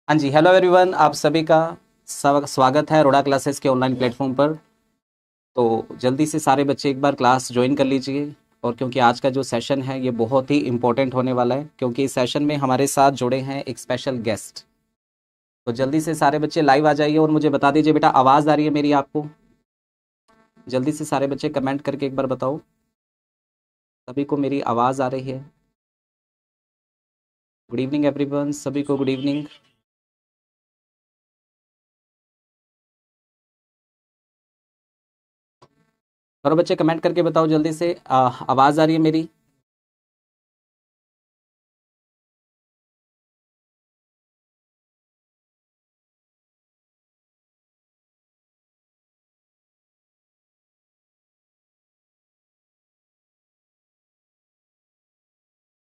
हाँ जी, hello everyone. आप सभी का स्वागत है रोडा क्लासेस के ऑनलाइन प्लेटफॉर्म पर। तो जल्दी से सारे बच्चे एक बार क्लास ज्वाइन कर लीजिए। और क्योंकि आज का जो सेशन है ये बहुत ही इम्पोर्टेंट होने वाला है, क्योंकि इस सेशन में हमारे साथ जुड़े हैं एक स्पेशल गेस्ट। तो जल्दी से सारे बच्चे लाइव आ जाइए और मुझे बता दीजिए बेटा, आवाज़ आ रही है मेरी आपको? जल्दी से सारे बच्चे कमेंट करके एक बार बताओ, सभी को मेरी आवाज़ आ रही है? गुड इवनिंग एवरीवन, सभी को गुड इवनिंग। और बच्चे कमेंट करके बताओ जल्दी से, आवाज़ आ रही है मेरी?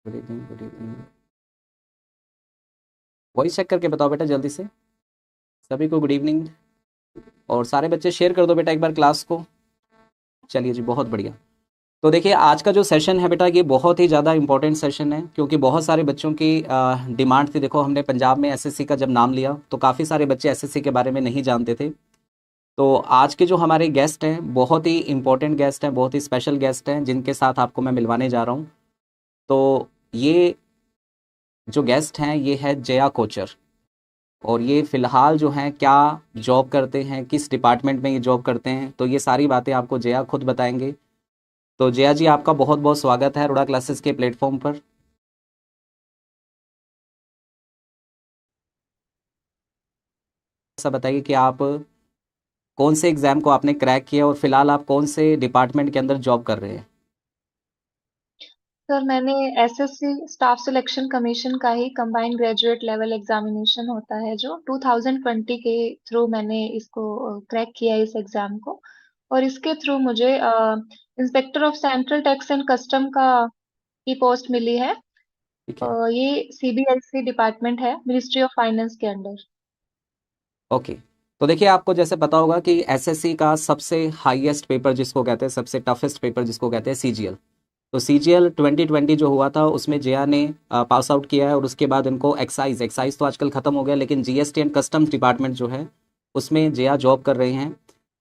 Good evening, good evening. Voice check करके बताओ बेटा जल्दी से, सभी को गुड इवनिंग। और सारे बच्चे शेयर कर दो बेटा एक बार क्लास को। चलिए जी, बहुत बढ़िया। तो देखिए, आज का जो सेशन है बेटा ये बहुत ही ज़्यादा इंपॉर्टेंट सेशन है, क्योंकि बहुत सारे बच्चों की डिमांड थी। देखो, हमने पंजाब में एसएससी का जब नाम लिया तो काफ़ी सारे बच्चे एसएससी के बारे में नहीं जानते थे। तो आज के जो हमारे गेस्ट हैं बहुत ही इंपॉर्टेंट गेस्ट हैं, बहुत ही स्पेशल गेस्ट हैं, जिनके साथ आपको मैं मिलवाने जा रहा हूँ। तो ये जो गेस्ट हैं ये है जया कोचर। और ये फ़िलहाल जो हैं क्या जॉब करते हैं, किस डिपार्टमेंट में ये जॉब करते हैं, तो ये सारी बातें आपको जया खुद बताएंगे। तो जया जी, आपका बहुत बहुत स्वागत है रोडा क्लासेस के प्लेटफॉर्म पर। ऐसा बताइए कि आप कौन से एग्ज़ाम को आपने क्रैक किया और फिलहाल आप कौन से डिपार्टमेंट के अंदर जॉब कर रहे हैं? सर मैंने एसएससी स्टाफ सिलेक्शन कमीशन का ही कंबाइंड ग्रेजुएट लेवल एग्जामिनेशन होता है जो 2020 के थ्रू मैंने इसको क्रैक किया इस एग्जाम को। और इसके थ्रू मुझे inspector of central tax and custom का की पोस्ट मिली है। ठीक है। ये सीबीआईसी डिपार्टमेंट है मिनिस्ट्री ऑफ फाइनेंस के अंडर। ओके। तो देखिए, आपको जैसे पता होगा कि एसएससी का सबसे हाईएस्ट पेपर जिसको कहते हैं, सबसे टफेस्ट पेपर जिसको कहते हैं, सीजीएल। तो सीजीएल 2020 जो हुआ था उसमें जया ने पास आउट किया है। और उसके बाद इनको एक्साइज एक्साइज तो आजकल ख़त्म हो गया, लेकिन जीएसटी एंड कस्टम्स डिपार्टमेंट जो है उसमें जया जॉब कर रहे हैं।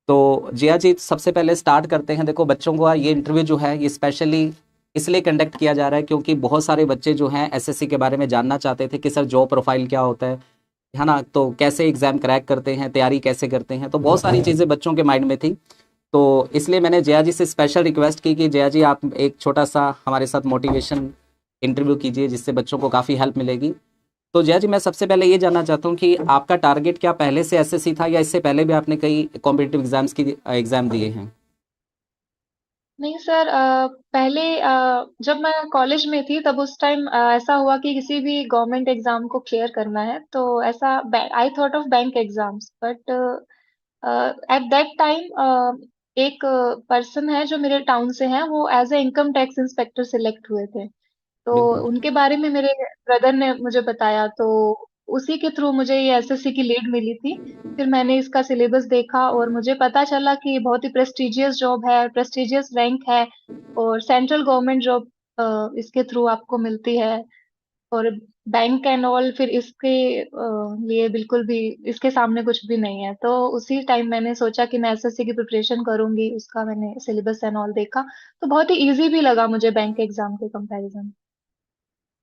तो जया जी, सबसे पहले स्टार्ट करते हैं। देखो, बच्चों को ये इंटरव्यू जो है ये स्पेशली इसलिए कंडक्ट किया जा रहा है क्योंकि बहुत सारे बच्चे जो हैं एसएससी के बारे में जानना चाहते थे कि सर जॉब प्रोफाइल क्या होता है ना, तो कैसे एग्ज़ाम क्रैक करते हैं, तैयारी कैसे करते हैं, तो बहुत सारी चीज़ें बच्चों के माइंड में थी। तो इसलिए मैंने जया जी से स्पेशल रिक्वेस्ट की कि जया जी आप एक छोटा सा हमारे साथ मोटिवेशन इंटरव्यू कीजिए, जिससे बच्चों को काफ़ी हेल्प मिलेगी। तो जया जी, मैं सबसे पहले ये जानना चाहता हूँ कि आपका टारगेट क्या पहले से एसएससी था, या इससे पहले भी आपने कई कॉम्पिटिटिव एग्जाम्स की एग्ज़ाम दिए हैं? नहीं सर, पहले जब मैं कॉलेज में थी तब उस टाइम ऐसा हुआ कि किसी भी गवर्नमेंट एग्जाम को क्लियर करना है तो ऐसा I thought of bank exams but at that time एक पर्सन है जो मेरे टाउन से हैं, वो as a income tax inspector select हुए थे। तो बिल्कुल। उनके बारे में मेरे ब्रदर ने मुझे बताया, तो उसी के थ्रू मुझे ये एसएससी की लीड मिली थी। फिर मैंने इसका सिलेबस देखा और मुझे पता चला कि बहुत ही प्रेस्टिजियस जॉब है, प्रेस्टिजियस रैंक है और सेंट्रल गवर्नमेंट जॉब इसके थ्रू आपको मिलती है। और बैंक एंड ऑल फिर इसके लिए बिल्कुल भी इसके सामने कुछ भी नहीं है। तो उसी टाइम मैंने सोचा कि मैं एसएससी की प्रिपरेशन करूंगी, उसका मैंने सिलेबस एंड ऑल देखा तो बहुत ही इजी भी लगा मुझे बैंक एग्जाम के कंपैरिजन।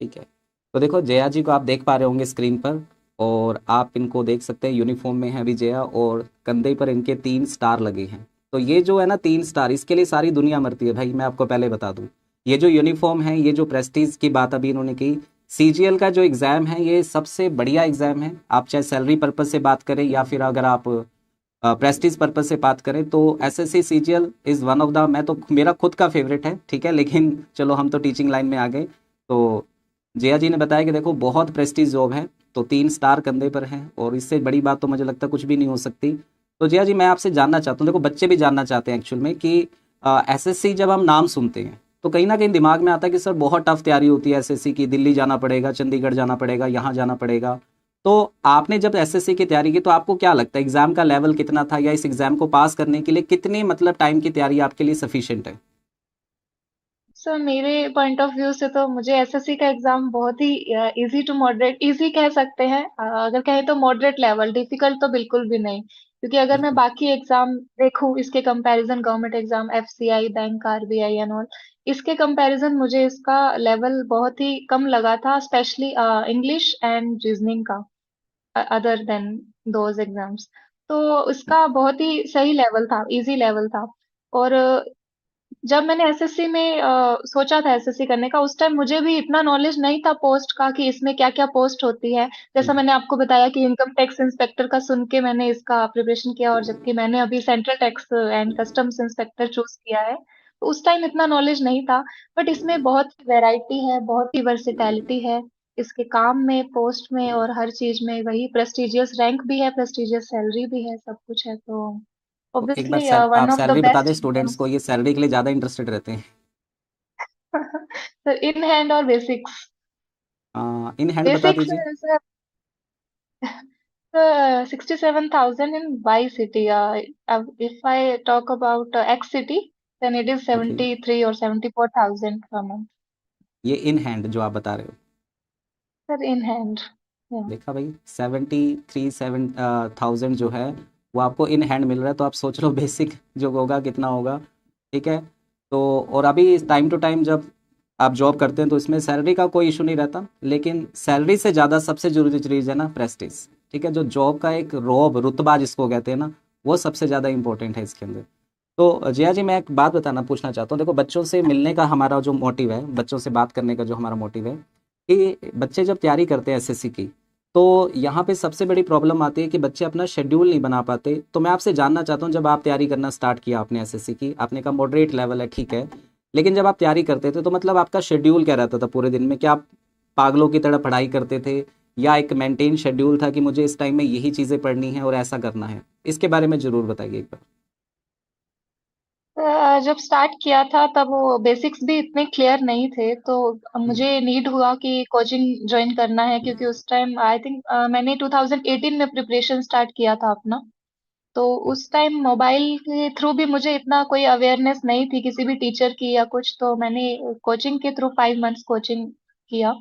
ठीक है। तो देखो, जया जी को आप देख पा रहे होंगे स्क्रीन पर, और आप इनको देख सकते हैं, यूनिफॉर्म में है अभी जया, और कंधे पर इनके 3 स्टार लगे हैं। तो ये जो है ना 3 स्टार, इसके लिए सारी दुनिया मरती है भाई, मैं आपको पहले बता दूं। ये जो यूनिफॉर्म है, ये जो प्रेस्टीज की बात अभी इन्होंने की, सीजीएल का जो एग्ज़ाम है ये सबसे बढ़िया एग्ज़ाम है। आप चाहे सैलरी पर्पज से बात करें या फिर अगर आप प्रेस्टीज पर्पज से बात करें, तो SSC CGL is one of the, मैं तो मेरा खुद का फेवरेट है, ठीक है, लेकिन चलो हम तो टीचिंग लाइन में आ गए। तो जया जी ने बताया कि देखो बहुत प्रेस्टीज जॉब है, तो 3 स्टार कंधे पर हैं, और इससे बड़ी बात तो मुझे लगता है कुछ भी नहीं हो सकती। तो जया जी, मैं आपसे जानना चाहता हूँ, देखो बच्चे भी जानना चाहते हैं एक्चुअल में कि एसएससी जब हम नाम सुनते हैं तो कहीं ना कहीं दिमाग में आता है कि सर बहुत टफ तैयारी होती है एसएससी की, दिल्ली जाना पड़ेगा, चंडीगढ़ जाना पड़ेगा, यहाँ जाना पड़ेगा। तो आपने जब एसएससी की तैयारी की तो आपको क्या लगता है एग्जाम का लेवल कितना था, या इस एग्जाम को पास करने के लिए कितने मतलब टाइम की तैयारी आपके लिए सफिशिएंट है? सर मेरे पॉइंट ऑफ व्यू से तो मुझे एसएससी का एग्जाम बहुत ही इजी टू मॉडरेट, इजी कह सकते हैं। अगर कहें तो मॉडरेट लेवल, डिफिकल्ट तो बिल्कुल भी नहीं। क्योंकि अगर मैं बिल्कुल। बाकी एग्जाम देखूं इसके comparison, government exam, FCI, bank, RBI and all, इसके कंपैरिजन मुझे इसका लेवल बहुत ही कम लगा था, स्पेशली इंग्लिश एंड रीजनिंग का, अदर देन दोज एग्जाम्स। तो इसका बहुत ही सही लेवल था, इजी लेवल था। और जब मैंने एसएससी में सोचा था एसएससी करने का, उस टाइम मुझे भी इतना नॉलेज नहीं था पोस्ट का कि इसमें क्या क्या पोस्ट होती है। जैसा बिल्कुल। मैंने आपको बताया कि इनकम टैक्स इंस्पेक्टर का सुन के मैंने इसका प्रिपरेशन किया, और जबकि मैंने अभी central tax and customs inspector choose किया है, तो उस टाइम इतना नॉलेज नहीं था। बट इसमें बहुत वैरायटी है, बहुत ही वर्सिटैलिटी है इसके काम में, पोस्ट में, और हर चीज में। वही प्रेस्टिजियस रैंक भी है, प्रेस्टिजियस सैलरी भी है, सब कुछ है। तो तो एक बार ऑब्वियसली आप वन ऑफ द सैलरी बता दें, बेस्ट। स्टूडेंट्स को ये सैलरी के लिए ज़्यादा इंटरेस्टेड रहते हैं। सर इन हैंड और बेसिक्स? इन हैंड बता बेसिक्स दीजिए। Sir 67,000 in Y city. If I talk about X city, then it is okay. 73 or 74,000 per month. ये इन हैंड जो आप बता रहे हो। Sir, in hand. Yeah. देखा भाई, 73 7 थाउजेंड जो है वो आपको इन हैंड मिल रहा है, तो आप सोच लो बेसिक जो होगा कितना होगा। ठीक है। तो और अभी टाइम टू टाइम जब आप जॉब करते हैं तो इसमें सैलरी का कोई इशू नहीं रहता, लेकिन सैलरी से ज़्यादा सबसे ज़रूरी चीज़ है ना प्रेस्टिज। ठीक है, जो जॉब का एक रॉब रुतबा जिसको कहते हैं ना, वो सबसे ज़्यादा इंपॉर्टेंट है इसके अंदर। तो जिया जी, मैं एक बात बताना पूछना चाहता हूँ। देखो, बच्चों से मिलने का हमारा जो मोटिव है, बच्चों से बात करने का जो हमारा मोटिव है, कि बच्चे जब तैयारी करते हैं एसएससी की, तो यहाँ पे सबसे बड़ी प्रॉब्लम आती है कि बच्चे अपना शेड्यूल नहीं बना पाते। तो मैं आपसे जानना चाहता हूँ, जब आप तैयारी करना स्टार्ट किया आपने एसएससी की, आपने कहा मॉडरेट लेवल है, ठीक है, लेकिन जब आप तैयारी करते थे तो मतलब आपका शेड्यूल क्या रहता था पूरे दिन में? क्या आप पागलों की तरह पढ़ाई करते थे, या एक मेंटेन शेड्यूल था कि मुझे इस टाइम में यही चीज़ें पढ़नी है और ऐसा करना है? इसके बारे में ज़रूर बताइए एक बार। जब स्टार्ट किया था तब वो बेसिक्स भी इतने क्लियर नहीं थे, तो हम्म, मुझे नीड हुआ कि कोचिंग ज्वाइन करना है, क्योंकि उस टाइम आई थिंक मैंने 2018 में प्रिपरेशन स्टार्ट किया था अपना। तो उस टाइम मोबाइल के थ्रू भी मुझे इतना कोई अवेयरनेस नहीं थी किसी भी टीचर की या कुछ, तो मैंने कोचिंग के थ्रू 5 मंथ्स कोचिंग किया।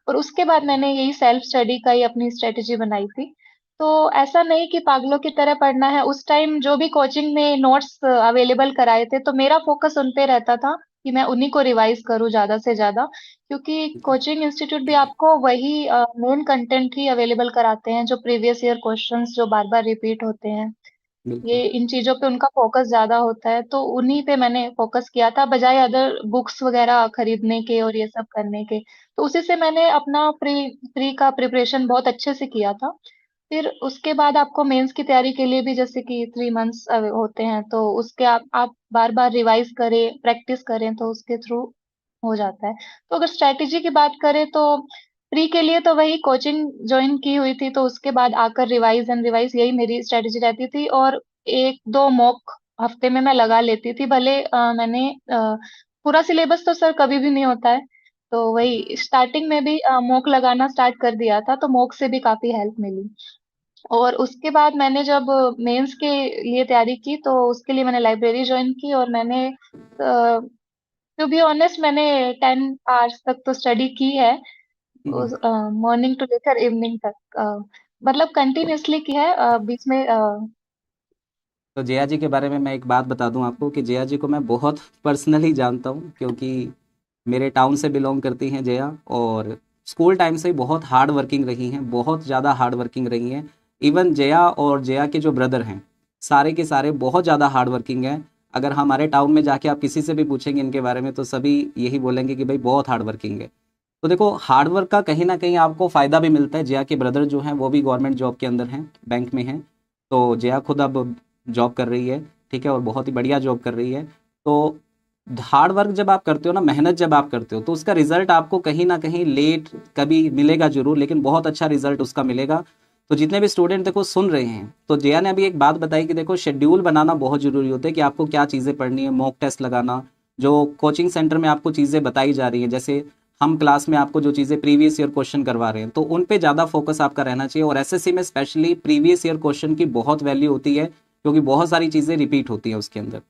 और उसके बाद मैंने यही सेल्फ स्टडी का ही अपनी स्ट्रेटेजी बनाई थी। तो ऐसा नहीं कि पागलों की तरह पढ़ना है। उस टाइम जो भी कोचिंग में नोट्स अवेलेबल कराए थे, तो मेरा फोकस उन पे रहता था कि मैं उन्हीं को रिवाइज करूँ ज्यादा से ज्यादा। क्योंकि कोचिंग इंस्टीट्यूट भी आपको वही मेन कंटेंट ही अवेलेबल कराते हैं, जो प्रीवियस ईयर क्वेश्चंस जो बार बार रिपीट होते हैं, बिल्कुल। ये इन चीजों पे उनका फोकस ज्यादा होता है। तो उन्हीं पे मैंने फोकस किया था, बजाय अदर बुक्स वगैरह खरीदने के और ये सब करने के। तो उसी से मैंने अपना प्री प्री का प्रिपरेशन बहुत अच्छे से किया था। फिर उसके बाद आपको मेंस की तैयारी के लिए भी जैसे कि 3 मंथ्स होते हैं, तो उसके आप बार बार रिवाइज करें, प्रैक्टिस करें, तो उसके थ्रू हो जाता है। तो अगर स्ट्रैटेजी की बात करें तो प्री के लिए तो वही कोचिंग ज्वाइन की हुई थी, तो उसके बाद आकर रिवाइज एंड रिवाइज, यही मेरी स्ट्रैटेजी रहती थी। और एक दो मॉक हफ्ते में मैं लगा लेती थी, भले मैंने पूरा सिलेबस तो सर कभी भी नहीं होता है। तो वही स्टार्टिंग में भी मॉक लगाना स्टार्ट कर दिया था, तो मॉक से भी काफी हेल्प मिली। और उसके बाद मैंने जब मेंस के लिए तैयारी की, तो उसके लिए मैंने लाइब्रेरी ज्वाइन की, और मैंने टू बी ऑनेस्ट मैंने 10 आवर्स तक तो स्टडी की है, हम्म। मॉर्निंग टू लेकर इवनिंग तक, मतलब कंटिन्यूअसली की है। बीच में तो जया जी के बारे में मैं एक बात बता दूं आपको, कि जया जी को मैं बहुत पर्सनली जानता हूं, क्योंकि मेरे टाउन से बिलोंग करती हैं जया, और स्कूल टाइम से ही बहुत हार्ड वर्किंग रही हैं, बहुत ज़्यादा हार्ड वर्किंग रही हैं। इवन जया और जया के जो ब्रदर हैं, सारे के सारे बहुत ज़्यादा हार्ड वर्किंग हैं। अगर हमारे टाउन में जाके आप किसी से भी पूछेंगे इनके बारे में, तो सभी यही बोलेंगे कि भाई बहुत हार्ड वर्किंग है। तो देखो, हार्ड वर्क का कहीं ना कहीं आपको फ़ायदा भी मिलता है। जया के ब्रदर जो हैं वो भी गवर्नमेंट जॉब के अंदर हैं, बैंक में हैं। तो जया खुद अब जॉब कर रही है, ठीक है, और बहुत ही बढ़िया जॉब कर रही है। तो हार्ड वर्क जब आप करते हो ना, मेहनत जब आप करते हो, तो उसका रिजल्ट आपको कहीं ना कहीं लेट कभी मिलेगा जरूर, लेकिन बहुत अच्छा रिजल्ट उसका मिलेगा। तो जितने भी स्टूडेंट देखो सुन रहे हैं, तो जया ने अभी एक बात बताई कि देखो शेड्यूल बनाना बहुत ज़रूरी होता है, कि आपको क्या चीज़ें पढ़नी है, मॉक टेस्ट लगाना, जो कोचिंग सेंटर में आपको चीज़ें बताई जा रही हैं, जैसे हम क्लास में आपको जो चीज़ें प्रीवियस ईयर क्वेश्चन करवा रहे हैं, तो उन पे ज़्यादा फोकस आपका रहना चाहिए। और एसएससी में स्पेशली प्रीवियस ईयर क्वेश्चन की बहुत वैल्यू होती है, क्योंकि बहुत सारी चीज़ें रिपीट होती हैं उसके अंदर।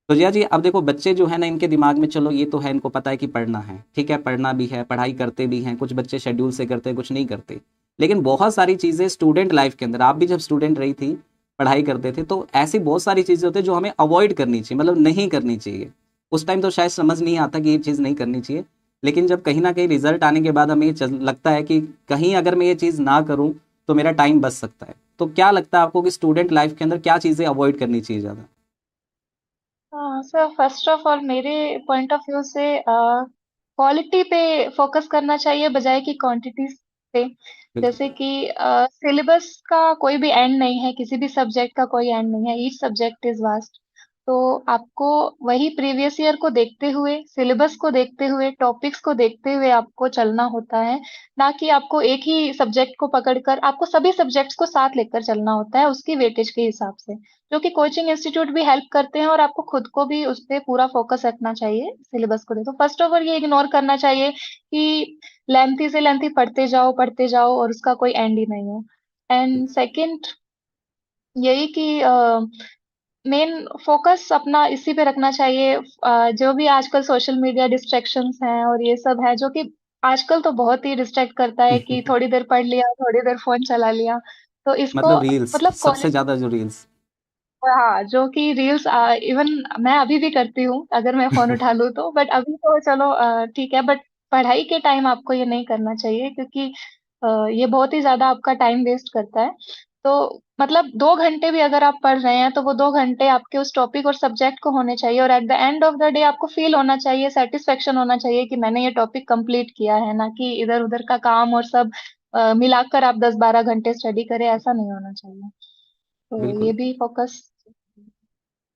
तो जया जी अब देखो बच्चे जो है ना इनके दिमाग में चलो ये तो है इनको पता है कि पढ़ना है, ठीक है, पढ़ना भी है, पढ़ाई करते भी हैं, कुछ बच्चे शेड्यूल से करते हैं, कुछ नहीं करते। लेकिन बहुत सारी चीज़ें स्टूडेंट लाइफ के अंदर, आप भी जब स्टूडेंट रही थी, पढ़ाई करते थे, तो ऐसी बहुत सारी चीज़ें होती है जो हमें अवॉइड करनी चाहिए, मतलब नहीं करनी चाहिए। उस टाइम तो शायद समझ नहीं आता कि ये चीज़ नहीं करनी चाहिए, लेकिन जब कहीं ना कहीं रिजल्ट आने के बाद हमें ये लगता है कि कहीं अगर मैं ये चीज़ ना करूँ तो मेरा टाइम बच सकता है। तो क्या लगता है आपको कि स्टूडेंट लाइफ के अंदर क्या चीज़ें अवॉइड करनी चाहिए ज़्यादा? हाँ सर, फर्स्ट ऑफ ऑल मेरे पॉइंट ऑफ व्यू से क्वालिटी पे फोकस करना चाहिए बजाय कि क्वांटिटी पे। बिल्कुल। जैसे कि सिलेबस का कोई भी एंड नहीं है, किसी भी सब्जेक्ट का कोई एंड नहीं है, ईच सब्जेक्ट इज वास्ट। तो आपको वही प्रीवियस ईयर को देखते हुए, सिलेबस को देखते हुए, टॉपिक्स को देखते हुए आपको चलना होता है। ना कि आपको एक ही सब्जेक्ट को पकड़कर, आपको सभी सब्जेक्ट्स को साथ लेकर चलना होता है उसकी वेटेज के हिसाब से। जो कि कोचिंग इंस्टीट्यूट भी हेल्प करते हैं, और आपको खुद को भी उस पे पूरा फोकस रखना चाहिए सिलेबस को। देखो, फर्स्ट ऑफ ऑल ये इग्नोर करना चाहिए कि लेंथी से लेंथी पढ़ते जाओ और उसका कोई एंड ही नहीं हो। एंड सेकंड यही कि मेन फोकस अपना इसी पे रखना चाहिए। जो भी आजकल सोशल मीडिया डिस्ट्रैक्शंस हैं और ये सब है, जो कि आजकल तो बहुत ही डिस्ट्रैक्ट करता है कि थोड़ी देर पढ़ लिया, थोड़ी देर फोन चला लिया। तो इसको मतलब रील्स, मतलब सबसे ज़्यादा जो रील्स। हाँ, जो कि रील्स इवन मैं अभी भी करती हूँ अगर मैं फोन उठा लूँ तो। बट अभी तो चलो ठीक है, बट पढ़ाई के टाइम आपको ये नहीं करना चाहिए, क्योंकि ये बहुत ही ज्यादा आपका टाइम वेस्ट करता है। तो मतलब 2 घंटे भी अगर आप पढ़ रहे हैं तो वो 2 घंटे आपके उस टॉपिक और सब्जेक्ट को होने चाहिए, और at the end of the day आपको फील होना चाहिए, सेटिस्फेक्शन होना चाहिए कि मैंने ये टॉपिक कंप्लीट किया है। ना कि इधर उधर का काम और सब मिलाकर आप 10-12 घंटे स्टडी करें, ऐसा नहीं होना चाहिए। तो ये बिल्कुल। भी फोकस।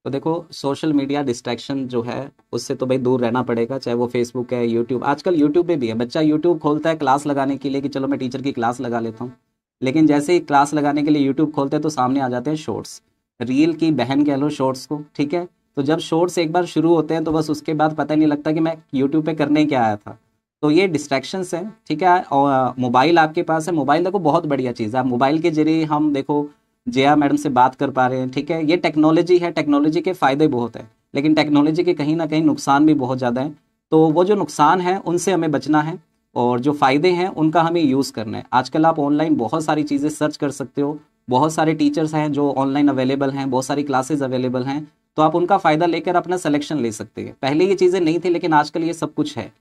तो देखो सोशल मीडिया डिस्ट्रैक्शन जो है उससे तो भाई दूर रहना पड़ेगा, चाहे वो फेसबुक है, यूट्यूब, आजकल यूट्यूब पे भी है, बच्चा यूट्यूब खोलता है क्लास लगाने के लिए कि चलो मैं टीचर की क्लास लगा लेता हूँ। लेकिन जैसे ही क्लास लगाने के लिए यूट्यूब खोलते हैं तो सामने आ जाते हैं शॉर्ट्स, रील की बहन कह लो शॉर्ट्स को, ठीक है। तो जब शॉर्ट्स एक बार शुरू होते हैं तो बस उसके बाद पता नहीं लगता कि मैं यूट्यूब पे करने क्या आया था। तो ये डिस्ट्रैक्शंस हैं, ठीक है। और मोबाइल आपके पास है, मोबाइल देखो बहुत बढ़िया चीज़ है, आप मोबाइल के जरिए हम देखो जया मैडम से बात कर पा रहे हैं, ठीक है, ये टेक्नोलॉजी है, टेक्नोलॉजी के फ़ायदे बहुत हैं, लेकिन टेक्नोलॉजी के कहीं ना कहीं नुकसान भी बहुत ज़्यादा हैं। तो वो जो नुकसान है उनसे हमें बचना है, और जो फ़ायदे हैं उनका हमें यूज़ करना है। आजकल आप ऑनलाइन बहुत सारी चीज़ें सर्च कर सकते हो, बहुत सारे टीचर्स हैं जो ऑनलाइन अवेलेबल हैं, बहुत सारी क्लासेज अवेलेबल हैं, तो आप उनका फ़ायदा लेकर अपना सिलेक्शन ले सकते हैं। पहले ये चीज़ें नहीं थी लेकिन आजकल ये सब कुछ है।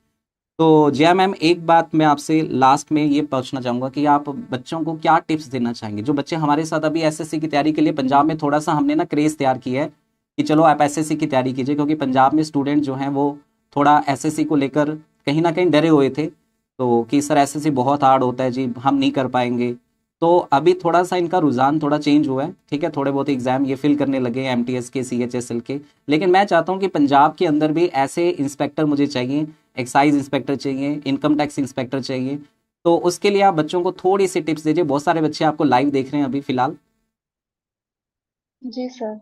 तो जया मैम एक बात मैं आपसे लास्ट में ये पूछना चाहूँगा कि आप बच्चों को क्या टिप्स देना चाहेंगे, जो बच्चे हमारे साथ अभी एसएससी की तैयारी के लिए, पंजाब में थोड़ा सा हमने ना क्रेज़ तैयार किया है कि चलो आप एसएससी की तैयारी कीजिए, क्योंकि पंजाब में स्टूडेंट जो हैं वो थोड़ा एसएससी को लेकर कहीं ना कहीं डरे हुए थे, तो कि सर एसएससी बहुत हार्ड होता है जी, हम नहीं कर पाएंगे। तो अभी थोड़ा सा इनका रुझान थोड़ा चेंज हुआ है, ठीक है, थोड़े बहुत एग्जाम ये फिल करने लगे हैं एमटीएस के, सीएचएसएल के। लेकिन मैं चाहता हूँ कि पंजाब के अंदर भी ऐसे इंस्पेक्टर मुझे चाहिए, एक्साइज इंस्पेक्टर चाहिए, इनकम टैक्स इंस्पेक्टर चाहिए। तो उसके लिए आप बच्चों को थोड़ी सी टिप्स दीजिए, बहुत सारे बच्चे आपको लाइव देख रहे हैं अभी फिलहाल। जी सर।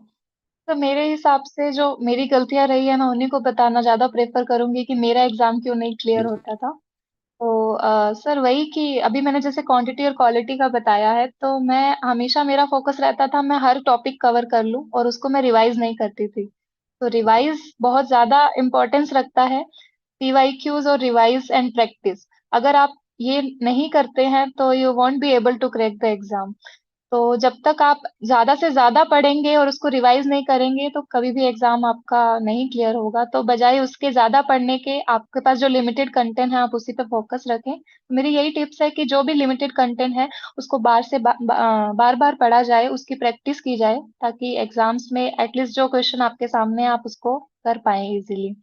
तो मेरे हिसाब से जो मेरी गलतियां रही है, मैं उन्हीं को बताना ज्यादा प्रेफर करूंगी कि मेरा एग्जाम क्यों नहीं क्लियर बिल्कुल। होता था। तो सर वही कि अभी मैंने जैसे क्वांटिटी और क्वालिटी का बताया है, तो मैं हमेशा मेरा फोकस रहता था मैं हर टॉपिक कवर कर लूं और उसको मैं रिवाइज नहीं करती थी। तो रिवाइज बहुत ज्यादा इम्पोर्टेंस रखता है। पीवाईक्यूज और रिवाइज एंड प्रैक्टिस, अगर आप ये नहीं करते हैं तो you won't be able to crack the exam. तो जब तक आप ज्यादा से ज्यादा पढ़ेंगे और उसको रिवाइज नहीं करेंगे तो कभी भी एग्जाम आपका नहीं क्लियर होगा। तो बजाय उसके ज्यादा पढ़ने के, आपके पास जो लिमिटेड कंटेंट है आप उसी पे फोकस रखें। तो मेरी यही टिप्स है कि जो भी लिमिटेड कंटेंट है उसको बार बार पढ़ा जाए, उसकी प्रैक्टिस की जाए, ताकि एग्जाम्स में एटलीस्ट जो क्वेश्चन आपके सामने है, आप उसको कर पाए इजीली।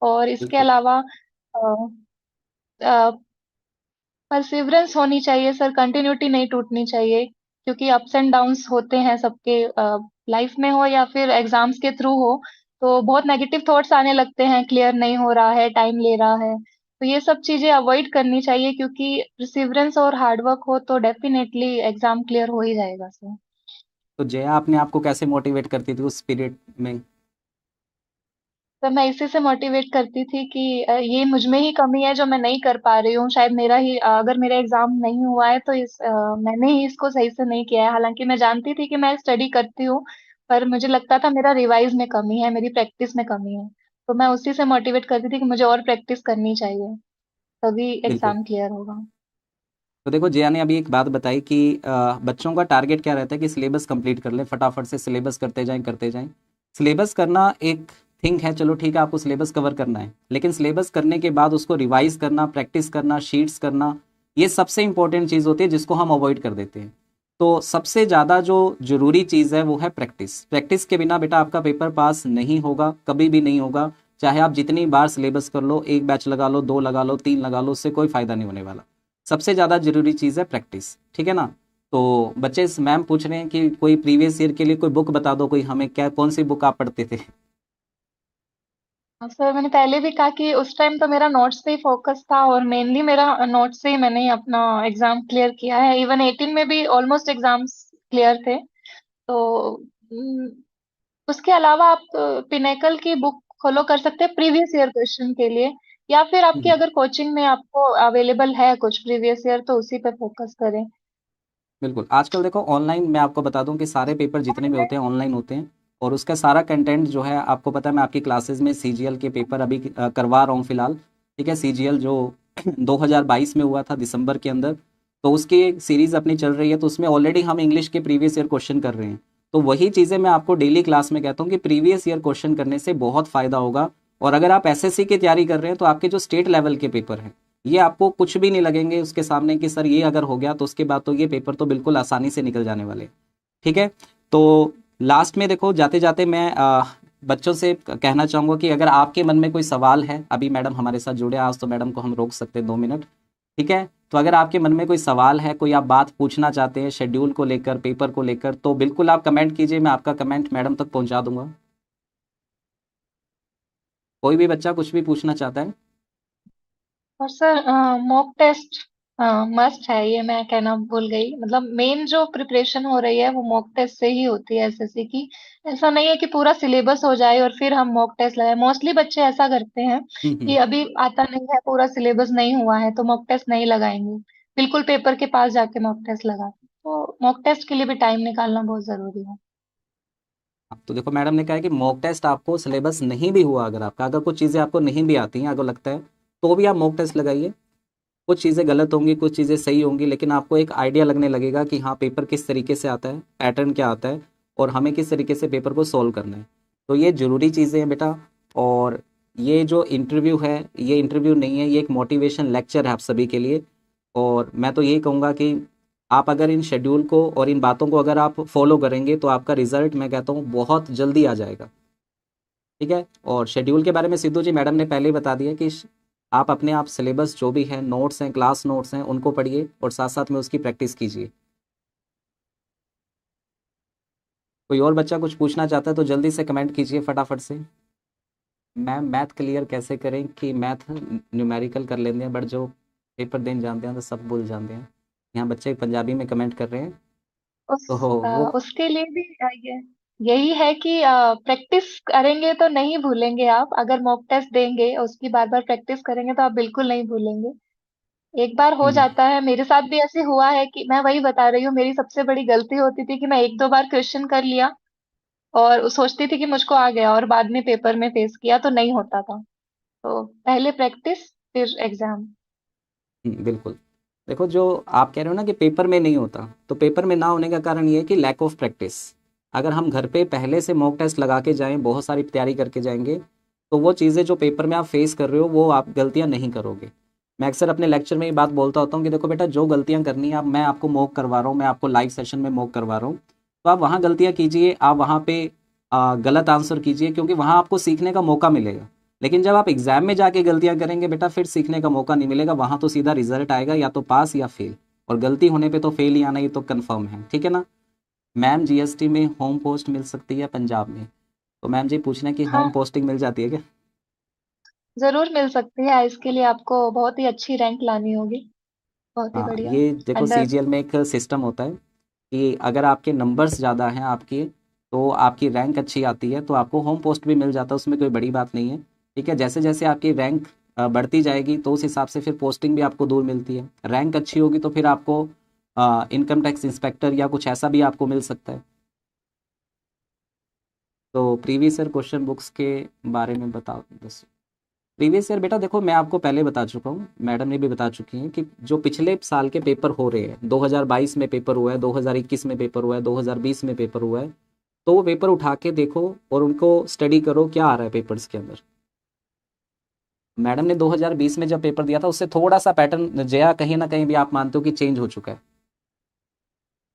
और इसके बिल्कुल। अलावा परसिवरेंस होनी चाहिए सर, कंटिन्यूटी नहीं टूटनी चाहिए, क्योंकि अप्स एंड डाउन्स होते हैं सबके लाइफ में, हो या फिर एग्जाम्स के थ्रू हो। तो बहुत नेगेटिव थॉट्स आने लगते हैं, क्लियर नहीं हो रहा है, टाइम ले रहा है। तो ये सब चीजें अवॉइड करनी चाहिए, क्योंकि परसिवरेंस और हार्डवर्क हो तो डेफिनेटली एग्जाम क्लियर हो ही जाएगा सर। तो जया आपने आपको कैसे मोटिवेट करती थी उस पीरियड में? तो मैं इसी से मोटिवेट करती थी कि ये मुझ में ही कमी है जो मैं नहीं कर पा रही हूँ, शायद मेरा ही अगर मेरा एग्जाम नहीं हुआ है तो मैंने ही इसको सही से नहीं किया है। हालांकि मैं जानती थी कि मैं स्टडी करती हूँ, पर मुझे लगता था मेरा रिवाइज में कमी है, मेरी प्रैक्टिस में कमी है। तो मैं उसी से मोटिवेट करती थी कि मुझे और प्रैक्टिस करनी चाहिए, तभी बिल्कुल। एग्जाम क्लियर होगा। तो देखो जया ने अभी एक बात बताई कि बच्चों का टारगेट क्या रहता है कि सिलेबस कंप्लीट कर लें, फटाफट से सिलेबस करते जाएं करते जाएं। सिलेबस करना एक थिंग है, चलो ठीक है आपको सिलेबस कवर करना है, लेकिन सिलेबस करने के बाद उसको रिवाइज करना, प्रैक्टिस करना, शीट्स करना, ये सबसे इंपॉर्टेंट चीज़ होती है जिसको हम अवॉइड कर देते हैं। तो सबसे ज़्यादा जो जरूरी चीज़ है वो है प्रैक्टिस। प्रैक्टिस के बिना बेटा आपका पेपर पास नहीं होगा, कभी भी नहीं होगा। चाहे आप जितनी बार सिलेबस कर लो, एक बैच लगा लो, दो लगा लो, तीन लगा लो, उससे कोई फायदा नहीं होने वाला। सबसे ज़्यादा जरूरी चीज़ है प्रैक्टिस, ठीक है ना। तो बच्चे मैम पूछ रहे हैं कि कोई प्रीवियस ईयर के लिए कोई बुक बता दो, कोई हमें क्या, कौन सी बुक आप पढ़ते थे? हाँ, सर मैंने पहले भी कहा कि उस टाइम तो मेरा नोट्स पे ही फोकस था, और मेनली मेरा नोट्स से ही मैंने अपना एग्जाम क्लियर किया है। इवन 18 में भी ऑलमोस्ट एग्जाम्स क्लियर थे। तो हम्म, उसके अलावा आप पिनेकल की बुक फॉलो कर सकते हैं प्रीवियस ईयर क्वेश्चन के लिए, या फिर आपकी हम्म, अगर कोचिंग में आपको अवेलेबल है कुछ प्रीवियस ईयर तो उसी पे फोकस करें। बिल्कुल। आजकल देखो ऑनलाइन, मैं आपको बता दूं कि सारे पेपर जितने भी होते हैं ऑनलाइन होते हैं, और उसका सारा कंटेंट जो है आपको पता है। मैं आपकी क्लासेस में सीजीएल के पेपर अभी करवा रहा हूँ फिलहाल, ठीक है। सीजीएल जो 2022 में हुआ था दिसंबर के अंदर, तो उसकी एक सीरीज़ अपनी चल रही है, तो उसमें ऑलरेडी हम इंग्लिश के प्रीवियस ईयर क्वेश्चन कर रहे हैं। तो वही चीज़ें मैं आपको डेली क्लास में कहता हूँ कि प्रीवियस ईयर क्वेश्चन करने से बहुत फ़ायदा होगा। और अगर आप एसएससी की तैयारी कर रहे हैं तो आपके जो स्टेट लेवल के पेपर हैं, ये आपको कुछ भी नहीं लगेंगे उसके सामने कि सर ये अगर हो गया तो उसके बाद तो ये पेपर तो बिल्कुल आसानी से निकल जाने वाले हैं, ठीक है। तो लास्ट में देखो जाते जाते मैं बच्चों से कहना चाहूँगा कि अगर आपके मन में कोई सवाल है, अभी मैडम हमारे साथ जुड़े हैं, आज तो मैडम को हम रोक सकते हैं 2 मिनट, ठीक है। तो अगर आपके मन में कोई सवाल है, कोई आप बात पूछना चाहते हैं शेड्यूल को लेकर, पेपर को लेकर, तो बिल्कुल आप कमेंट कीजिए, मैं आपका कमेंट मैडम तक पहुंचा दूंगा। कोई भी बच्चा कुछ भी पूछना चाहता है? और सर मॉक टेस्ट मस्ट है, ये मैं कहना भूल गई। मतलब मेन जो प्रिपरेशन हो रही है वो मॉक टेस्ट से ही होती है एसएससी की। ऐसा नहीं है कि पूरा सिलेबस हो जाए और फिर हम मॉक टेस्ट लगाए। मोस्टली बच्चे ऐसा करते हैं हम्म। कि अभी आता नहीं है, पूरा सिलेबस नहीं हुआ है तो मॉक टेस्ट नहीं लगाएंगे, बिल्कुल पेपर के पास जाके मॉक टेस्ट लगाते। तो मॉक टेस्ट के लिए भी टाइम निकालना बहुत जरूरी है। तो देखो मैडम ने कहा है कि मॉक टेस्ट आपको सिलेबस नहीं भी हुआ, अगर आपका, अगर कुछ चीज़ें आपको नहीं भी आती हैं, अगर लगता है, तो भी आप मॉक टेस्ट लगाइए। कुछ चीज़ें गलत होंगी, कुछ चीज़ें सही होंगी, लेकिन आपको एक आइडिया लगने लगेगा कि हाँ पेपर किस तरीके से आता है, पैटर्न क्या आता है, और हमें किस तरीके से पेपर को सॉल्व करना है। तो ये ज़रूरी चीज़ें हैं बेटा। और ये जो इंटरव्यू है, ये इंटरव्यू नहीं है, ये एक मोटिवेशन लेक्चर है आप सभी के लिए। और मैं तो यही कहूँगा कि आप अगर इन शेड्यूल को और इन बातों को अगर आप फॉलो करेंगे तो आपका रिजल्ट मैं कहता हूँ बहुत जल्दी आ जाएगा, ठीक है। और शेड्यूल के बारे में सिद्धू जी मैडम ने पहले ही बता दिया कि आप अपने आप सिलेबस जो भी है, नोट्स हैं, क्लास नोट्स हैं, उनको पढ़िए और साथ साथ में उसकी प्रैक्टिस कीजिए। कोई और बच्चा कुछ पूछना चाहता है तो जल्दी से कमेंट कीजिए फटाफट से। मैम मैथ क्लियर कैसे करें, कि मैथ न्यूमेरिकल कर लेते हैं बट जो पेपर देने जानते हैं तो सब भूल जाते हैं। यहाँ बच्चे पंजाबी में कमेंट कर रहे हैं। उस तो वो उसके लिए भी यही है कि प्रैक्टिस करेंगे तो नहीं भूलेंगे आप। अगर मॉक टेस्ट देंगे और उसकी बार बार प्रैक्टिस करेंगे तो आप बिल्कुल नहीं भूलेंगे। एक बार हो हम्म, जाता है, मेरे साथ भी ऐसे हुआ है कि मैं वही बता रही हूँ, मेरी सबसे बड़ी गलती होती थी कि मैं एक दो बार क्वेश्चन कर लिया और सोचती थी कि मुझको आ गया, और बाद में पेपर में फेस किया तो नहीं होता था। तो पहले प्रैक्टिस फिर एग्जाम। बिल्कुल। देखो जो आप कह रहे हो ना कि पेपर में नहीं होता, तो पेपर में ना होने का कारण ये है कि लैक ऑफ प्रैक्टिस। अगर हम घर पे पहले से मॉक टेस्ट लगा के जाएं, बहुत सारी तैयारी करके जाएंगे, तो वो चीज़ें जो पेपर में आप फेस कर रहे हो वो आप गलतियां नहीं करोगे। मैं अक्सर अपने लेक्चर में ये बात बोलता होता हूँ कि देखो बेटा, जो गलतियां करनी है, आप, मैं आपको मॉक करवा रहा हूँ, मैं आपको लाइव सेशन में मॉक करवा रहा हूँ, तो आप वहाँ गलतियाँ कीजिए, आप वहाँ पे गलत आंसर कीजिए, क्योंकि वहाँ आपको सीखने का मौका मिलेगा। लेकिन जब आप एग्जाम में जाके गलतियां करेंगे बेटा, फिर सीखने का मौका नहीं मिलेगा, वहां तो सीधा रिजल्ट आएगा या तो पास या फेल। और गलती होने पे तो फेल ही आना, ये तो कंफर्म है, ठीक है ना। मैम जीएसटी में होम पोस्ट मिल सकती है पंजाब में? तो मैम जी पूछ रहे हैं कि होम हाँ, पोस्टिंग मिल जाती है क्या? जरूर मिल सकती है। इसके लिए आपको बहुत ही अच्छी रैंक लानी होगी। बहुत ही हाँ, बढ़िया। ये देखो अंडर। सीजीएल में एक सिस्टम होता है कि अगर आपके नंबर्स ज़्यादा हैं आपके, तो आपकी रैंक अच्छी आती है, तो आपको होम पोस्ट भी मिल जाता है, उसमें कोई बड़ी बात नहीं है, ठीक है। जैसे जैसे आपकी रैंक बढ़ती जाएगी तो उस हिसाब से फिर पोस्टिंग भी आपको दूर मिलती है। रैंक अच्छी होगी तो फिर आपको इनकम टैक्स इंस्पेक्टर या कुछ ऐसा भी आपको मिल सकता है। तो प्रीवियस ईयर क्वेश्चन बुक्स के बारे में बताओ बस। प्रीवियस ईयर बेटा देखो, मैं आपको पहले बता चुका हूँ, मैडम ने भी बता चुकी हैं कि जो पिछले साल के पेपर हो रहे हैं, 2022 में पेपर हुआ है, 2021 में पेपर हुआ है, 2020 में पेपर हुआ है, तो वो पेपर उठा के देखो और उनको स्टडी करो क्या आ रहा है पेपर्स के अंदर। मैडम ने 2020 में जब पेपर दिया था उससे थोड़ा सा पैटर्न जया कहीं ना कहीं भी आप मानते हो कि चेंज हो चुका है।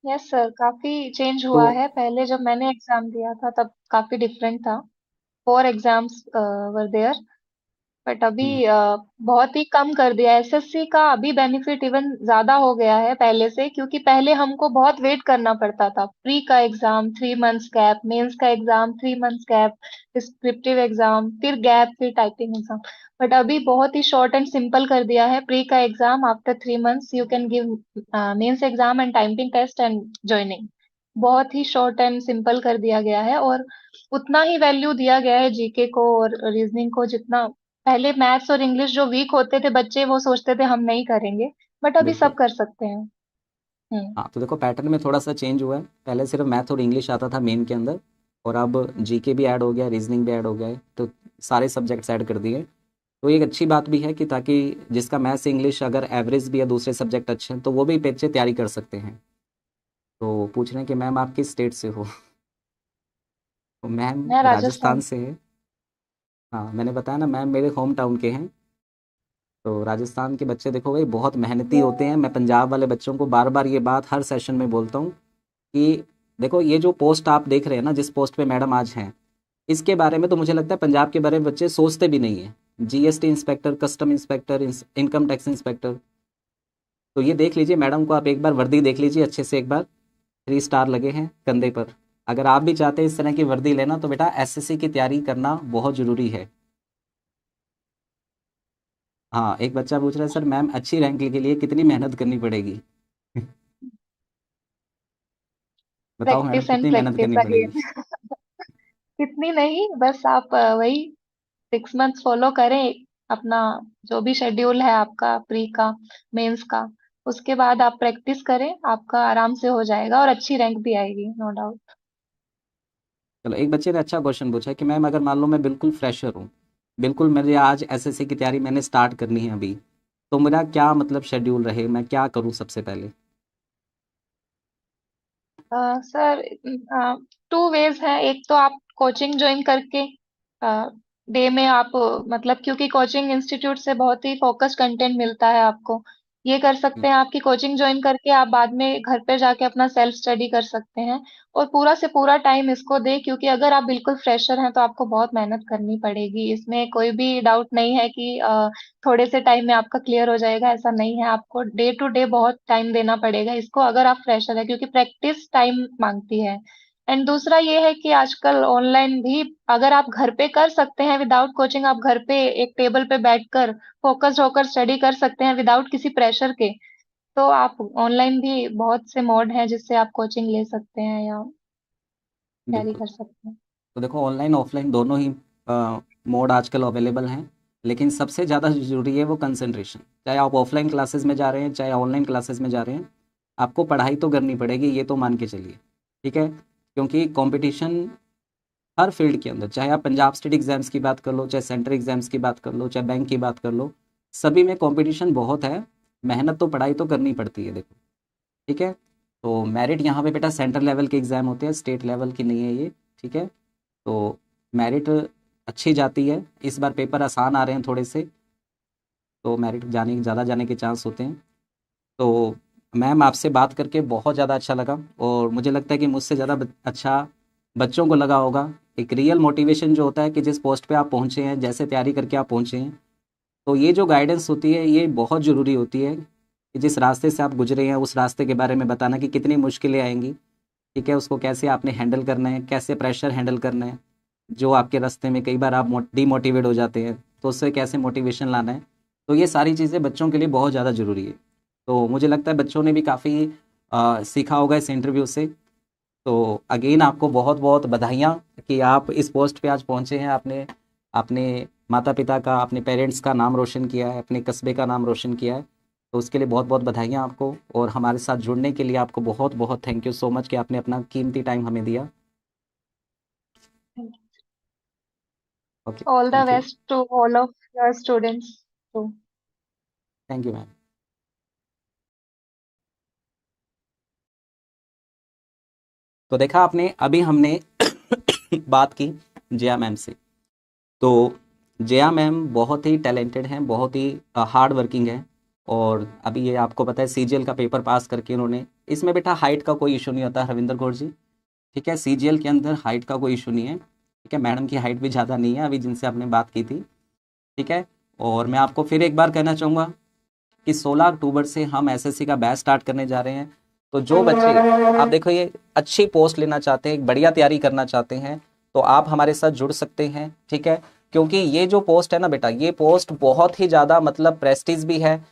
यस सर, काफी चेंज तो हुआ है। पहले जब मैंने एग्जाम दिया था तब काफी डिफरेंट था। 4 एग्जाम्स वर देयर, बट अभी हम्म, बहुत ही कम कर दिया। एसएससी का अभी बेनिफिट इवन ज्यादा हो गया है पहले से, क्योंकि पहले हमको बहुत वेट करना पड़ता था। प्री का एग्जाम 3 मंथ्स गैप, मेंस का exam 3 months gap, descriptive exam फिर गैप, फिर टाइपिंग एग्जाम। बट अभी बहुत ही शॉर्ट एंड सिंपल कर दिया है। प्री का exam after 3 months you can give mains exam and typing test and joining. बहुत ही शॉर्ट एंड सिंपल कर दिया गया है, और उतना ही वैल्यू दिया गया है जीके को और रीजनिंग को। जितना पहले मैथ्स और इंग्लिश जो वीक होते थे बच्चे, वो सोचते थे हम नहीं करेंगे, बट अभी बिल्कुल। सब कर सकते हैं। हम्म। हाँ तो देखो पैटर्न में थोड़ा सा चेंज हुआ है, पहले सिर्फ मैथ और इंग्लिश आता था मेन के अंदर, और अब जीके भी ऐड हो गया, रीजनिंग भी ऐड हो गया है, तो सारे सब्जेक्ट्स ऐड कर दिए। तो एक अच्छी बात भी है कि ताकि जिसका मैथ्स इंग्लिश अगर एवरेज भी है, दूसरे सब्जेक्ट अच्छे हैं, तो वो भी बच्चे तैयारी कर सकते हैं। तो पूछ रहे हैं कि मैम आप किस स्टेट से हो? तो मैम मैं राजस्थान राजस्थान। से है। हाँ मैंने बताया ना मैम, मेरे होम टाउन के हैं। तो राजस्थान के बच्चे देखो भाई बहुत मेहनती होते हैं। मैं पंजाब वाले बच्चों को बार बार ये बात हर सेशन में बोलता हूँ कि देखो ये जो पोस्ट आप देख रहे हैं ना, जिस पोस्ट पे मैडम आज हैं, इसके बारे में तो मुझे लगता है पंजाब के बारे में बच्चे सोचते भी नहीं है। GST inspector, custom inspector, income tax inspector. तो ये देख लीजिए मैडम को, आप एक बार वर्दी देख लीजिए अच्छे से एक बार, 3 स्टार लगे हैं कंधे पर। अगर आप भी चाहते हैं इस तरह की वर्दी लेना तो बेटा एसएससी की तैयारी करना बहुत ज़रूरी है। हाँ एक बच्चा पूछ रहा है सर मैम अच्छी रैंक के लिए कितनी मेहनत करनी पड़ेगी? बताओ मैडम प्रैक्टिस एंड कितनी मेहनत प्रैक्टिस करनी पड़ेगी? अगेन। इतनी नहीं, बस आप वही 6 मंथ्स फॉलो करें अपना, जो भी शेड्यूल है आपका प्री का, मेंस का। उसके बाद आप प्रैक्टिस करें, आपका आराम से हो जाएगा और अच्छी रैंक भी आएगी, नो डाउट। चलो एक बच्चे ने अच्छा क्वेश्चन पूछा कि मैम अगर मान लो मैं बिल्कुल फ्रेशर हूँ, बिल्कुल मेरे आज एसएससी की तैयारी मैंने स्टार्ट करनी है अभी, तो मेरा क्या मतलब शेड्यूल रहे, मैं क्या करूँ सबसे पहले? सर, 2 वेज हैं। एक तो आप कोचिंग ज्वाइन करके डे में आप मतलब, क्योंकि कोचिंग इंस्टीट्यूट से बहुत ही फोकस्ड कंटेंट मिलता है आपको। ये कर सकते हैं आपकी कोचिंग ज्वाइन करके, आप बाद में घर पे जाके अपना सेल्फ स्टडी कर सकते हैं। और पूरा से पूरा टाइम इसको दे, क्योंकि अगर आप बिल्कुल फ्रेशर हैं तो आपको बहुत मेहनत करनी पड़ेगी। इसमें कोई भी डाउट नहीं है कि थोड़े से टाइम में आपका क्लियर हो जाएगा, ऐसा नहीं है। आपको डे टू डे बहुत टाइम देना पड़ेगा इसको, अगर आप फ्रेशर है, क्योंकि प्रैक्टिस टाइम मांगती है। एंड दूसरा ये है कि आजकल ऑनलाइन भी अगर आप घर पे कर सकते हैं विदाउट कोचिंग, आप घर पे एक टेबल पे बैठकर फोकस्ड होकर स्टडी कर सकते हैं विदाउट किसी प्रेशर के। तो आप ऑनलाइन भी बहुत से मोड हैं जिससे आप कोचिंग ले सकते हैं या तैयारी बिल्कुल। कर सकते हैं। तो देखो ऑनलाइन ऑफलाइन दोनों ही मोड आजकल अवेलेबल हैं, लेकिन सबसे ज़्यादा ज़रूरी है वो कंसंट्रेशन। चाहे आप ऑफलाइन क्लासेस में जा रहे हैं, चाहे ऑनलाइन क्लासेस में जा रहे हैं, आपको पढ़ाई तो करनी पड़ेगी, ये तो मान के चलिए। ठीक है, क्योंकि कंपटीशन हर फील्ड के अंदर, चाहे आप पंजाब स्टेट एग्जाम्स की बात कर लो, चाहे सेंट्रल एग्जाम्स की बात कर लो, चाहे बैंक की बात कर लो, सभी में कंपटीशन बहुत है। मेहनत तो पढ़ाई तो करनी पड़ती है देखो। ठीक है, तो मेरिट यहाँ पे बेटा सेंट्रल लेवल के एग्ज़ाम होते हैं, स्टेट लेवल की नहीं है ये। ठीक है, तो मेरिट अच्छी जाती है, इस बार पेपर आसान आ रहे हैं थोड़े से, तो मेरिट जाने ज़्यादा जाने के चांस होते हैं। तो मैम आपसे बात करके बहुत ज़्यादा अच्छा लगा, और मुझे लगता है कि मुझसे ज़्यादा अच्छा बच्चों को लगा होगा। एक रियल मोटिवेशन जो होता है कि जिस पोस्ट पे आप पहुँचे हैं, जैसे तैयारी करके आप पहुँचे हैं, तो ये जो गाइडेंस होती है ये बहुत ज़रूरी होती है कि जिस रास्ते से आप गुजरे हैं उस रास्ते के बारे में बताना कि कितनी मुश्किलें आएंगी। ठीक है, उसको कैसे आपने हैंडल करना है, कैसे प्रेशर हैंडल करना है, जो आपके रास्ते में कई बार आप डीमोटिवेट हो जाते हैं, तो उससे कैसे मोटिवेशन लाना है। तो ये सारी चीज़ें बच्चों के लिए बहुत ज़्यादा ज़रूरी है। तो मुझे लगता है बच्चों ने भी काफ़ी सीखा होगा इस इंटरव्यू से। तो अगेन आपको बहुत बहुत बधाइयाँ कि आप इस पोस्ट पे आज पहुँचे हैं। आपने अपने माता पिता का, अपने पेरेंट्स का नाम रोशन किया है, अपने कस्बे का नाम रोशन किया है। तो उसके लिए बहुत बहुत बधाइयाँ आपको, और हमारे साथ जुड़ने के लिए आपको बहुत बहुत थैंक यू सो मच कि आपने अपना कीमती टाइम हमें दिया। Okay, All the thank you. best to all of your students too. Thank you ma'am. तो देखा आपने, अभी हमने बात की जया मैम से। तो जया मैम बहुत ही टैलेंटेड हैं, बहुत ही हार्ड वर्किंग है। और अभी ये आपको पता है सीजीएल का पेपर पास करके उन्होंने, इसमें बेटा हाइट का कोई इशू नहीं होता हरविंदर कौर जी। ठीक है, सीजीएल के अंदर हाइट का कोई इशू नहीं है। ठीक है, मैडम की हाइट भी ज़्यादा नहीं है अभी जिनसे आपने बात की थी। ठीक है, और मैं आपको फिर एक बार कहना चाहूँगा कि 16 अक्टूबर से हम एसएससी का बैच स्टार्ट करने जा रहे हैं। तो जो बच्चे, आप देखो, ये अच्छी पोस्ट लेना चाहते हैं, एक बढ़िया तैयारी करना चाहते हैं, तो आप हमारे साथ जुड़ सकते हैं। ठीक है, क्योंकि ये जो पोस्ट है ना बेटा, ये पोस्ट बहुत ही ज़्यादा मतलब प्रेस्टीज भी है,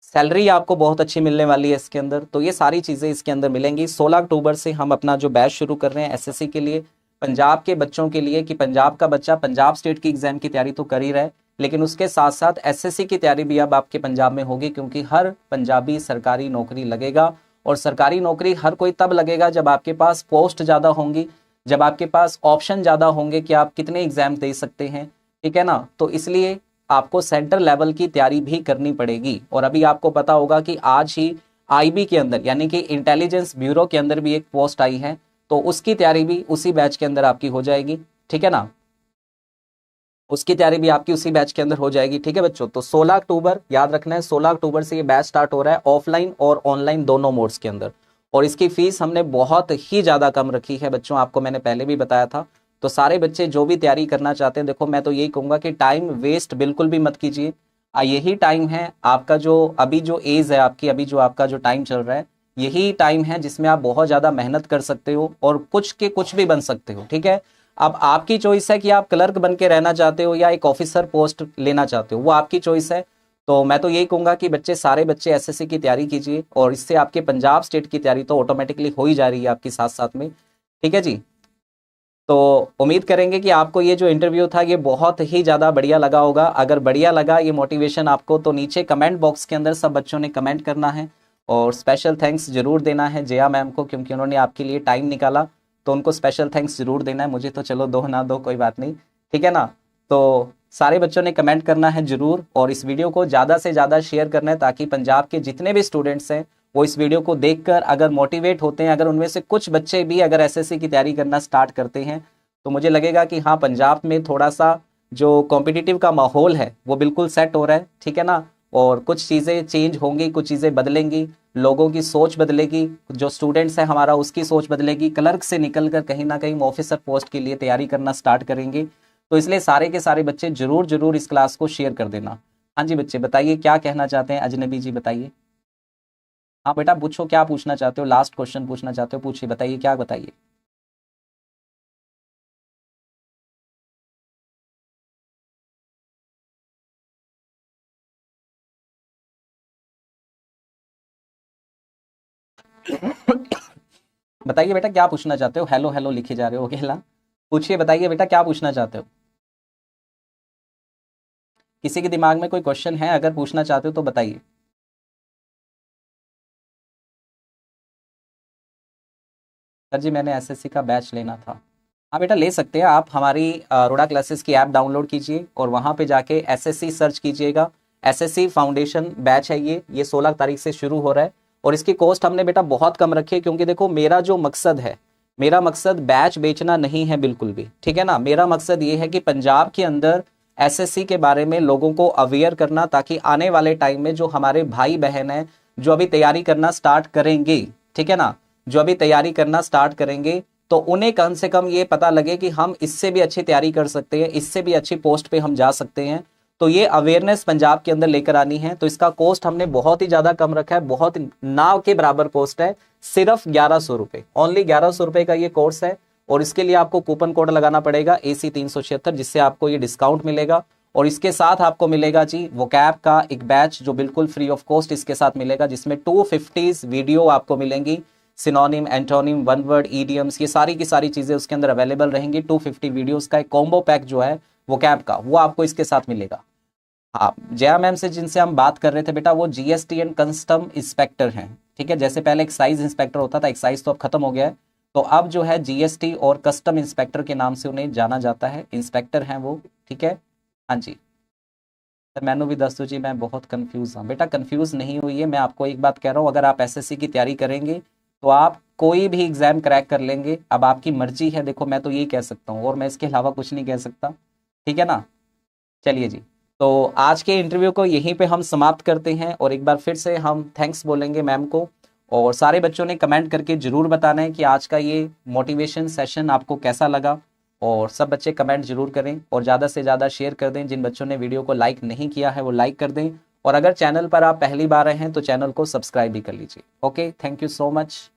सैलरी आपको बहुत अच्छी मिलने वाली है इसके अंदर। तो ये सारी चीज़ें इसके अंदर मिलेंगी। 16 अक्टूबर से हम अपना जो बैच शुरू कर रहे हैं एसएससी के लिए, पंजाब के बच्चों के लिए, कि पंजाब का बच्चा पंजाब स्टेट की एग्जाम की तैयारी तो कर ही रहा है, लेकिन उसके साथ साथ एसएससी की तैयारी भी अब आपके पंजाब में होगी, क्योंकि हर पंजाबी सरकारी नौकरी लगेगा। और सरकारी नौकरी हर कोई तब लगेगा जब आपके पास पोस्ट ज़्यादा होंगी, जब आपके पास ऑप्शन ज़्यादा होंगे कि आप कितने एग्जाम दे सकते हैं। ठीक है ना, तो इसलिए आपको सेंटर लेवल की तैयारी भी करनी पड़ेगी। और अभी आपको पता होगा कि आज ही आईबी के अंदर, यानी कि इंटेलिजेंस ब्यूरो के अंदर भी एक पोस्ट आई है, तो उसकी तैयारी भी उसी बैच के अंदर आपकी हो जाएगी। ठीक है ना, उसकी तैयारी भी आपकी उसी बैच के अंदर हो जाएगी। ठीक है बच्चों, तो 16 अक्टूबर याद रखना है, 16 अक्टूबर से ये बैच स्टार्ट हो रहा है, ऑफलाइन और ऑनलाइन दोनों मोड्स के अंदर। और इसकी फीस हमने बहुत ही ज़्यादा कम रखी है बच्चों, आपको मैंने पहले भी बताया था। तो सारे बच्चे जो भी तैयारी करना चाहते हैं, देखो मैं तो यही कहूँगा कि टाइम वेस्ट बिल्कुल भी मत कीजिए। यही टाइम है आपका, जो अभी जो एज है आपकी, अभी जो आपका जो टाइम चल रहा है, यही टाइम है जिसमें आप बहुत ज़्यादा मेहनत कर सकते हो और कुछ के कुछ भी बन सकते हो। ठीक है, अब आपकी चॉइस है कि आप क्लर्क बन के रहना चाहते हो या एक ऑफिसर पोस्ट लेना चाहते हो, वो आपकी चॉइस है। तो मैं तो यही कहूंगा कि बच्चे, सारे बच्चे एसएससी की तैयारी कीजिए, और इससे आपके पंजाब स्टेट की तैयारी तो ऑटोमेटिकली हो ही जा रही है आपकी साथ साथ में। ठीक है जी, तो उम्मीद करेंगे कि आपको ये जो इंटरव्यू था ये बहुत ही ज़्यादा बढ़िया लगा होगा। अगर बढ़िया लगा ये मोटिवेशन आपको, तो नीचे कमेंट बॉक्स के अंदर सब बच्चों ने कमेंट करना है, और स्पेशल थैंक्स जरूर देना है जया मैम को, क्योंकि उन्होंने आपके लिए टाइम निकाला। तो उनको स्पेशल थैंक्स जरूर देना है, मुझे तो चलो दो ना दो कोई बात नहीं। ठीक है ना, तो सारे बच्चों ने कमेंट करना है जरूर, और इस वीडियो को ज़्यादा से ज़्यादा शेयर करना है, ताकि पंजाब के जितने भी स्टूडेंट्स हैं वो इस वीडियो को देखकर अगर मोटिवेट होते हैं, अगर उनमें से कुछ बच्चे भी अगर एसएससी की तैयारी करना स्टार्ट करते हैं, तो मुझे लगेगा कि हाँ, पंजाब में थोड़ा सा जो कॉम्पिटिटिव का माहौल है वो बिल्कुल सेट हो रहा है। ठीक है ना, और कुछ चीज़ें चेंज होंगी, कुछ चीज़ें बदलेंगी, लोगों की सोच बदलेगी, जो स्टूडेंट्स है हमारा उसकी सोच बदलेगी, क्लर्क से निकल कर कहीं ना कहीं ऑफिसर पोस्ट के लिए तैयारी करना स्टार्ट करेंगे। तो इसलिए सारे के सारे बच्चे जरूर जरूर इस क्लास को शेयर कर देना। हाँ जी बच्चे, बताइए क्या कहना चाहते हैं, अजनबी जी बताइए। हाँ बेटा पूछो, क्या पूछना चाहते हो, लास्ट क्वेश्चन पूछना चाहते हो, पूछिए, बताइए क्या, बताइए। बताइए बेटा क्या पूछना चाहते हो, हेलो हेलो लिखे जा रहे हो अकेला। पूछिए, बताइए बेटा क्या पूछना चाहते हो। किसी के दिमाग में कोई क्वेश्चन है, अगर पूछना चाहते हो तो बताइए। सर जी मैंने एसएससी का बैच लेना था। हाँ बेटा ले सकते हैं आप, हमारी रोडा क्लासेस की ऐप डाउनलोड कीजिए और वहाँ पे जाके एसएससी सर्च कीजिएगा। एसएससी फाउंडेशन बैच है ये 16 तारीख से शुरू हो रहा है। और इसकी कॉस्ट हमने बेटा बहुत कम रखी है, क्योंकि देखो मेरा जो मकसद है, मेरा मकसद बैच बेचना नहीं है बिल्कुल भी। ठीक है ना, मेरा मकसद ये है कि पंजाब के अंदर एसएससी के बारे में लोगों को अवेयर करना, ताकि आने वाले टाइम में जो हमारे भाई बहन हैं जो अभी तैयारी करना स्टार्ट करेंगे, ठीक है ना, जो अभी तैयारी करना स्टार्ट करेंगे, तो उन्हें कम से कम ये पता लगे कि हम इससे भी अच्छी तैयारी कर सकते हैं, इससे भी अच्छी पोस्ट पे हम जा सकते हैं। तो ये अवेयरनेस पंजाब के अंदर लेकर आनी है। तो इसका कॉस्ट हमने बहुत ही ज्यादा कम रखा है, बहुत नाव के बराबर कॉस्ट है, सिर्फ 1100 रुपए, ओनली 1100 रुपए का ये कोर्स है। और इसके लिए आपको कूपन कोड लगाना पड़ेगा AC376, जिससे आपको ये डिस्काउंट मिलेगा। और इसके साथ आपको मिलेगा जी वोकैब का एक बैच जो बिल्कुल फ्री ऑफ कॉस्ट इसके साथ मिलेगा, जिसमें 250 वीडियो आपको मिलेंगी, synonym, antonym, one word, idioms, ये सारी की सारी चीजें उसके अंदर अवेलेबल रहेंगी। 250 वीडियोस का एक कॉम्बो पैक जो है वोकैब का, वो आपको इसके साथ मिलेगा। हाँ, जया मैम से जिनसे हम बात कर रहे थे बेटा, वो जीएसटी एंड कस्टम इंस्पेक्टर हैं। ठीक है, जैसे पहले एक्साइज इंस्पेक्टर होता था, एक्साइज तो अब खत्म हो गया है, तो अब जो है जीएसटी और कस्टम इंस्पेक्टर के नाम से उन्हें जाना जाता है, इंस्पेक्टर हैं वो। ठीक है। हाँ जी सर, मैंने भी दस दो जी, मैं बहुत कंफ्यूज हूँ। बेटा कंफ्यूज नहीं हुई है, मैं आपको एक बात कह रहा हूँ, अगर आप एसएससी की तैयारी करेंगे तो आप कोई भी एग्जाम क्रैक कर लेंगे। अब आपकी मर्जी है, देखो मैं तो यही कह सकता हूँ और मैं इसके अलावा कुछ नहीं कह सकता, ठीक है ना। चलिए जी, तो आज के इंटरव्यू को यहीं पे हम समाप्त करते हैं और एक बार फिर से हम थैंक्स बोलेंगे मैम को। और सारे बच्चों ने कमेंट करके ज़रूर बताना है कि आज का ये मोटिवेशन सेशन आपको कैसा लगा। और सब बच्चे कमेंट जरूर करें और ज़्यादा से ज़्यादा शेयर कर दें। जिन बच्चों ने वीडियो को लाइक नहीं किया है वो लाइक कर दें, और अगर चैनल पर आप पहली बार आए हैं तो चैनल को सब्सक्राइब भी कर लीजिए। Okay, thank you so much.